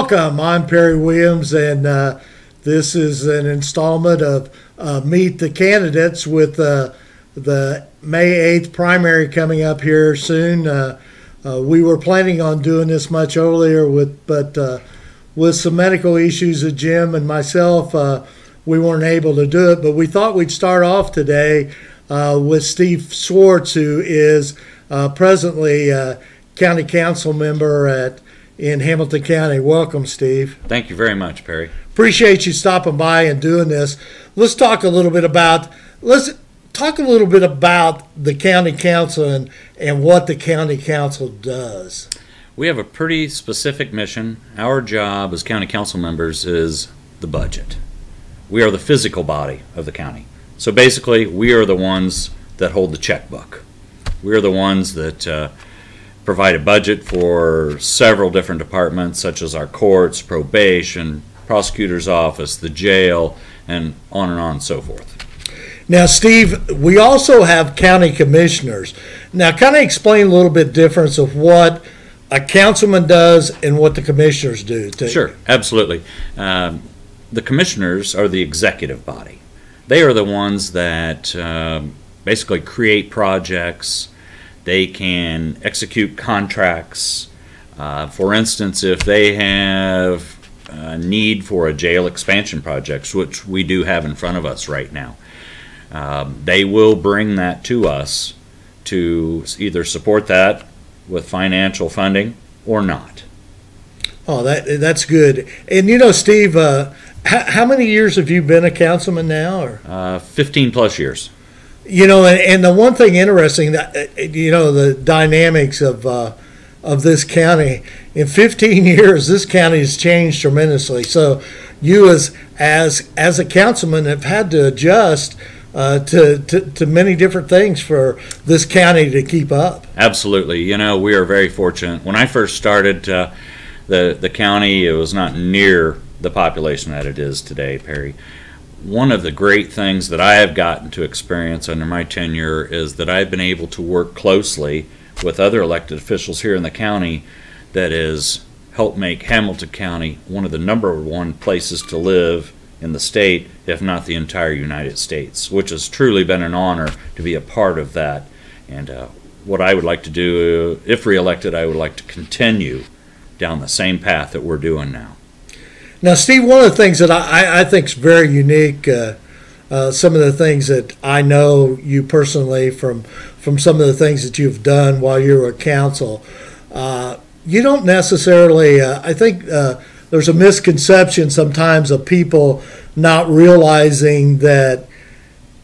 Welcome. I'm Perry Williams, and this is an installment of Meet the Candidates with the May 8th primary coming up here soon. We were planning on doing this much earlier, but with some medical issues that Jim and myself, we weren't able to do it. But we thought we'd start off today with Steve Schwartz, who is presently county council member in Hamilton County. Welcome, Steve. Thank you very much, Perry. Appreciate you stopping by and doing this. Let's talk a little bit about the county council and what the county council does. We have a pretty specific mission. Our job as county council members is the budget. We are the physical body of the county. So basically, we are the ones that hold the checkbook. We are the ones that provide a budget for several different departments, such as our courts, probation, prosecutor's office, the jail, and on and so forth. Now, Steve, we also have county commissioners. Now, kind of explain a little bit difference of what a councilman does and what the commissioners do. Sure, absolutely. The commissioners are the executive body. They are the ones that basically create projects. They can execute contracts. For instance, if they have a need for a jail expansion project, which we do have in front of us right now, they will bring that to us to either support that with financial funding or not. Oh, that's good. And you know, Steve, how many years have you been a councilman now? Or 15 plus years. You know, and the one thing interesting that the dynamics of this county in 15 years, this county has changed tremendously. So you as a councilman have had to adjust to many different things for this county to keep up. Absolutely. You know, we are very fortunate. When I first started the county, it was not near the population that it is today, Perry. One of the great things that I have gotten to experience under my tenure is that I've been able to work closely with other elected officials here in the county that has helped make Hamilton County one of the #1 places to live in the state, if not the entire United States, which has truly been an honor to be a part of that. And what I would like to do, if reelected, I would like to continue down the same path that we're doing now. Now, Steve, one of the things that I think is very unique, some of the things that I know you personally from some of the things that you've done while you were at council, you don't necessarily, I think there's a misconception sometimes of people not realizing that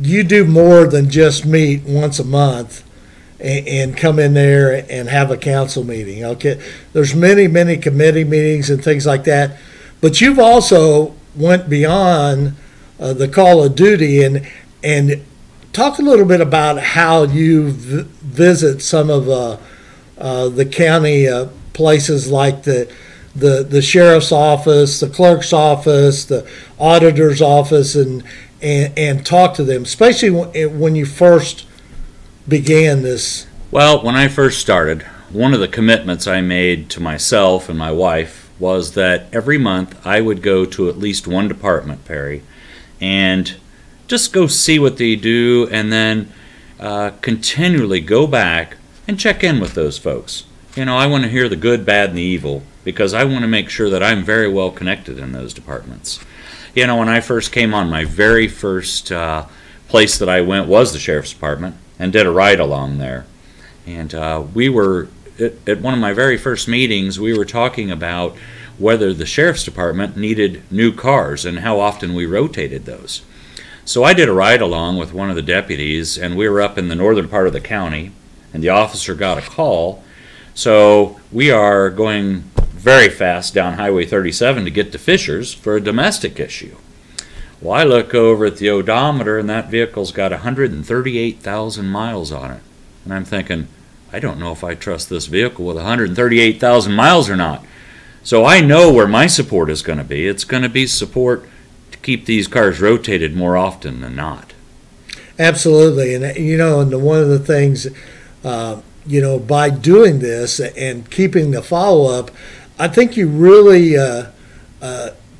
you do more than just meet once a month and come in there and have a council meeting. Okay, there's many committee meetings and things like that. But you've also went beyond the call of duty and talk a little bit about how you visit some of the county places like the sheriff's office, the clerk's office, the auditor's office, and talk to them, especially when you first began this. Well, when I first started, one of the commitments I made to myself and my wife was that every month I would go to at least one department, Perry, and just go see what they do, and then continually go back and check in with those folks. You know, I want to hear the good, bad, and the evil, because I want to make sure that I'm very well connected in those departments. You know, when I first came on, my very first place that I went was the Sheriff's Department, and did a ride-along there. And we were at one of my very first meetings, we were talking about whether the Sheriff's Department needed new cars and how often we rotated those. So I did a ride-along with one of the deputies, and we were up in the northern part of the county, and the officer got a call. So we are going very fast down Highway 37 to get to Fishers for a domestic issue. Well, I look over at the odometer, and that vehicle's got 138,000 miles on it. And I'm thinking, I don't know if I trust this vehicle with 138,000 miles or not. So I know where my support is going to be. It's going to be support to keep these cars rotated more often than not. Absolutely. And, you know, and one of the things, by doing this and keeping the follow-up, I think you really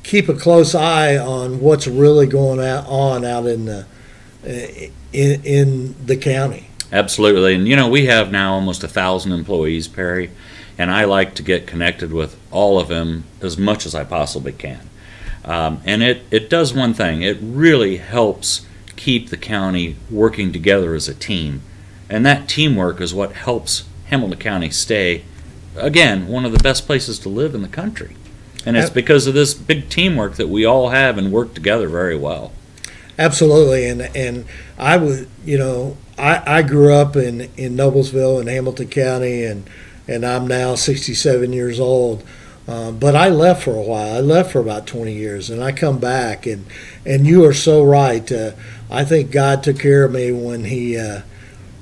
keep a close eye on what's really going on out in the county. Absolutely. And we have now almost 1,000 employees, Perry, and I like to get connected with all of them as much as I possibly can. And it does one thing. It really helps keep the county working together as a team. And that teamwork is what helps Hamilton County stay, again, one of the best places to live in the country. And it's because of this big teamwork that we all have and work together very well. Absolutely. And I would, I grew up in Noblesville in Hamilton County, and I'm now 67 years old. But I left for a while. I left for about 20 years, and I come back. And you are so right. I think God took care of me when He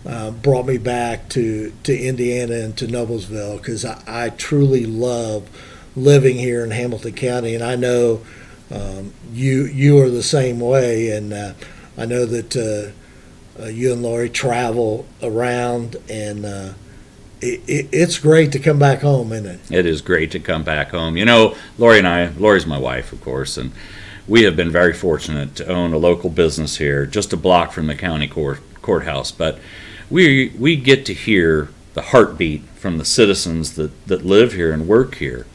brought me back to Indiana and to Noblesville, because I truly love living here in Hamilton County, and I know you are the same way. And I know that you and Lori travel around, and it's great to come back home, isn't it? It is great to come back home. Lori and I, Lori's my wife, of course, and we have been very fortunate to own a local business here, just a block from the county courthouse. But we get to hear the heartbeat from the citizens that live here and work here.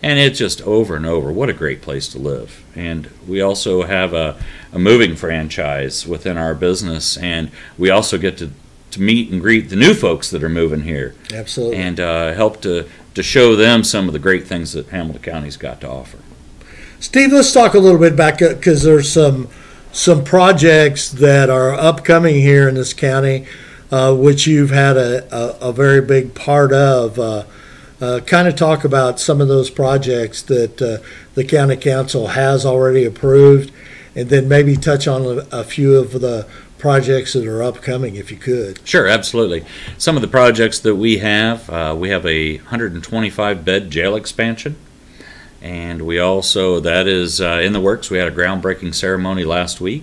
And it's just over and over, what a great place to live. And we also have a moving franchise within our business, and we also get to meet and greet the new folks that are moving here. Absolutely. And help to show them some of the great things that Hamilton County's got to offer. Steve, let's talk a little bit back, because there's some projects that are upcoming here in this county, which you've had a very big part of. Kind of talk about some of those projects that the county council has already approved, and then maybe touch on a few of the projects that are upcoming, if you could. Sure, absolutely. Some of the projects that we have a 125-bed jail expansion, and we also, that is in the works. We had a groundbreaking ceremony last week.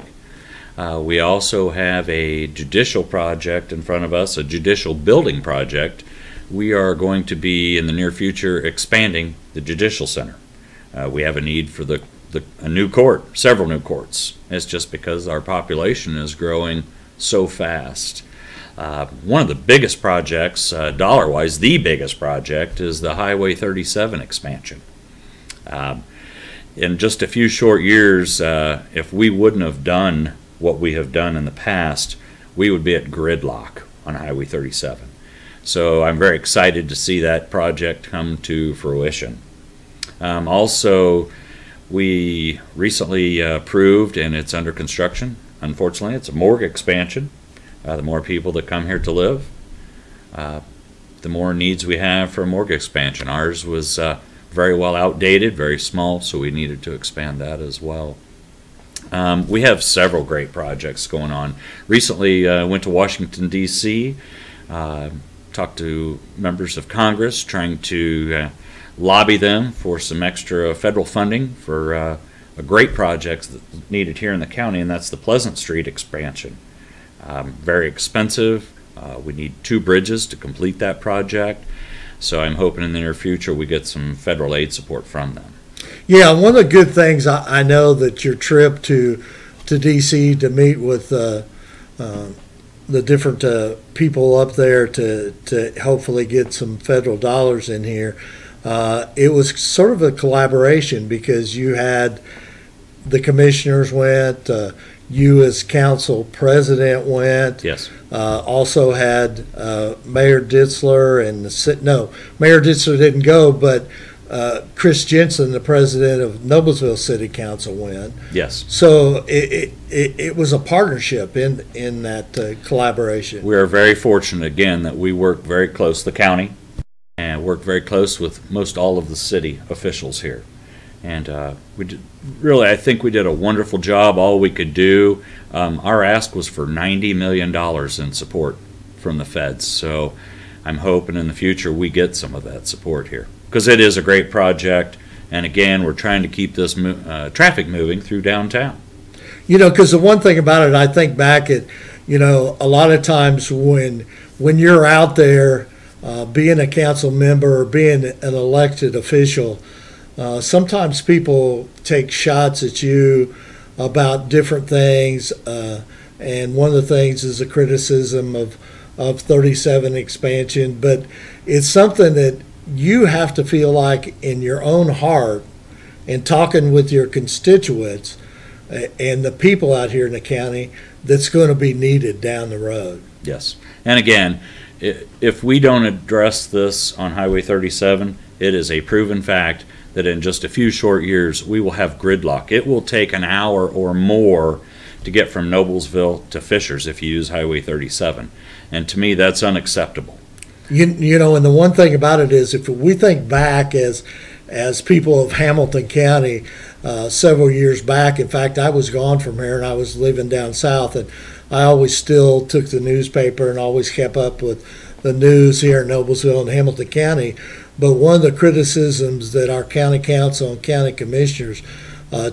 We also have a judicial project in front of us, a judicial building project. We are going to be, in the near future, expanding the Judicial Center. We have a need for a new court, several new courts. It's just because our population is growing so fast. One of the biggest projects, dollar-wise, the biggest project, is the Highway 37 expansion. In just a few short years, if we wouldn't have done what we have done in the past, we would be at gridlock on Highway 37. So I'm very excited to see that project come to fruition. Also, we recently approved, and it's under construction, unfortunately, it's a morgue expansion. The more people that come here to live, the more needs we have for a morgue expansion. Ours was very well outdated, very small, so we needed to expand that as well. We have several great projects going on. Recently, went to Washington, D.C., talked to members of Congress, trying to lobby them for some extra federal funding for a great project that's needed here in the county, and that's the Pleasant Street expansion. Very expensive. We need 2 bridges to complete that project, so I'm hoping in the near future we get some federal aid support from them. Yeah, one of the good things, I know that your trip to D.C. to meet with the different people up there to hopefully get some federal dollars in here. It was sort of a collaboration, because you had the commissioners went, you as council president went. Yes. Also had Mayor Ditzler and Mayor Ditzler didn't go, but Chris Jensen, the president of Noblesville City Council, went. Yes. So it was a partnership in that collaboration. We are very fortunate, again, that we work very close, the county, and work very close with most all of the city officials here. And I think we did a wonderful job, all we could do. Our ask was for $90 million in support from the feds. So I'm hoping in the future we get some of that support here, because it is a great project, and again, we're trying to keep this traffic moving through downtown. Because the one thing about it, I think back at, a lot of times when you're out there, being a council member or being an elected official, sometimes people take shots at you about different things, and one of the things is a criticism of 37 expansion, but it's something that you have to feel like in your own heart and talking with your constituents and the people out here in the county that's going to be needed down the road. Yes. And again, if we don't address this on Highway 37, it is a proven fact that in just a few short years we will have gridlock. It will take an hour or more to get from Noblesville to Fishers if you use Highway 37. And to me, that's unacceptable. You know, and the one thing about it is, if we think back as people of Hamilton County several years back, in fact, I was gone from here and I was living down south, and I always still took the newspaper and always kept up with the news here in Noblesville and Hamilton County. But one of the criticisms that our county council and county commissioners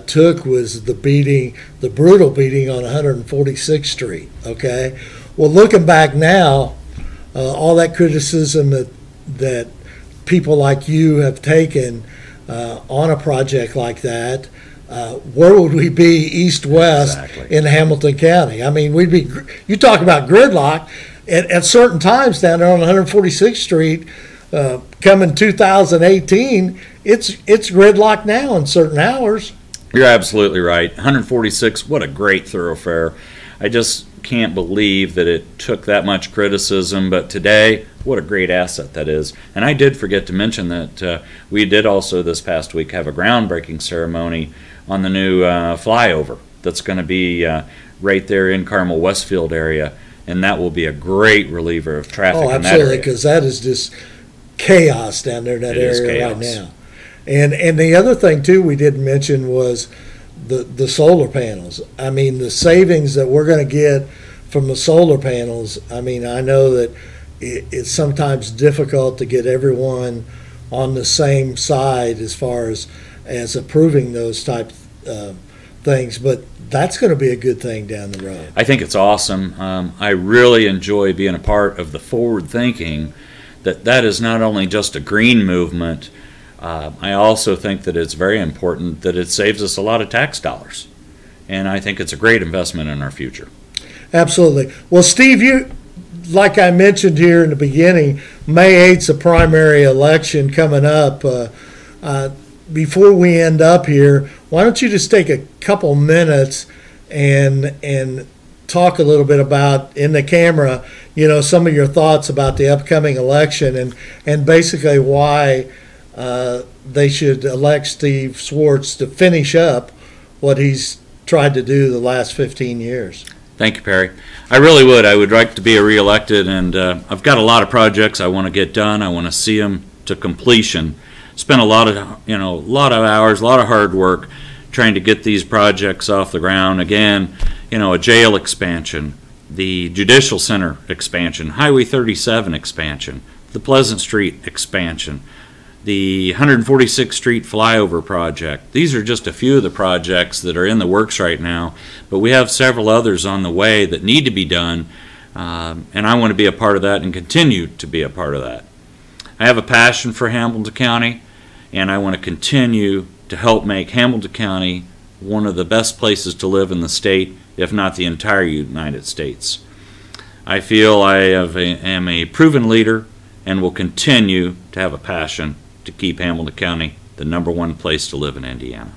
took was the brutal beating on 146th Street. Okay, well, looking back now, all that criticism that people like you have taken on a project like that, where would we be east-west in Hamilton County? I mean, you talk about gridlock at certain times down there on 146th Street. Coming 2018, it's gridlock now in certain hours. You're absolutely right. 146, what a great thoroughfare. I just can't believe that it took that much criticism, but today, what a great asset that is. And I did forget to mention that we did also this past week have a groundbreaking ceremony on the new flyover that's going to be right there in Carmel Westfield area, and that will be a great reliever of traffic in that area. Oh, absolutely, because that is just chaos down there in that area right now. And the other thing too we didn't mention was the solar panels. I mean, the savings that we're going to get from the solar panels. I mean, I know that it's sometimes difficult to get everyone on the same side as far as approving those type things, but that's going to be a good thing down the road. I think it's awesome. I really enjoy being a part of the forward thinking that is not only just a green movement. I also think that it's very important that it saves us a lot of tax dollars, and I think it's a great investment in our future. Absolutely. Well, Steve, you, like I mentioned here in the beginning, May 8th's a primary election coming up. Before we end up here, why don't you just take a couple minutes and talk a little bit about, in the camera, you know, some of your thoughts about the upcoming election and basically why they should elect Steve Schwartz to finish up what he's tried to do the last 15 years. Thank you, Perry. I really would. I would like to be reelected, and I've got a lot of projects I want to get done. I want to see them to completion. Spent a lot of hours, a lot of hard work trying to get these projects off the ground. Again, a jail expansion, the Judicial Center expansion, Highway 37 expansion, the Pleasant Street expansion, the 146th Street flyover project. These are just a few of the projects that are in the works right now, but we have several others on the way that need to be done, and I want to be a part of that and continue to be a part of that. I have a passion for Hamilton County, and I want to continue to help make Hamilton County one of the best places to live in the state, if not the entire United States. I feel I am a proven leader and will continue to have a passion to keep Hamilton County the #1 place to live in Indiana.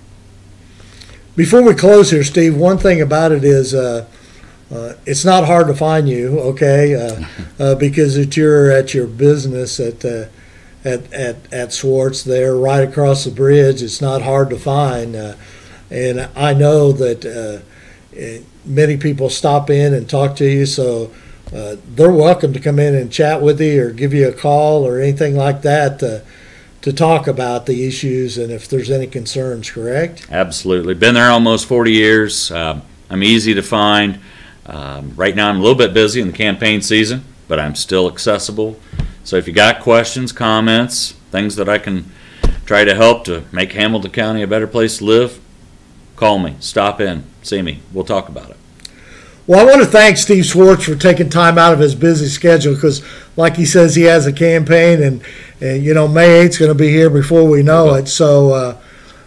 Before we close here, Steve, one thing about it is it's not hard to find you, okay, because you're at your business at Schwartz there, right across the bridge. It's not hard to find, and I know that many people stop in and talk to you, so they're welcome to come in and chat with you or give you a call or anything like that to talk about the issues and if there's any concerns, correct? Absolutely. Been there almost 40 years. I'm easy to find. Right now I'm a little bit busy in the campaign season, but I'm still accessible. So if you got questions, comments, things that I can try to help to make Hamilton County a better place to live, call me, stop in, see me. We'll talk about it. Well, I want to thank Steve Schwartz for taking time out of his busy schedule because, like he says, he has a campaign, and May 8th is going to be here before we know it. So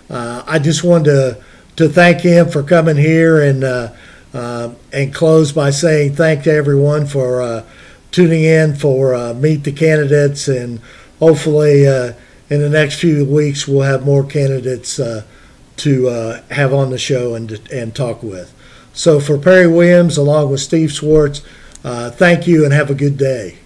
I just wanted to thank him for coming here and close by saying thank to everyone for tuning in for Meet the Candidates, and hopefully in the next few weeks we'll have more candidates to have on the show and talk with. So for Perry Williams, along with Steve Schwartz, thank you and have a good day.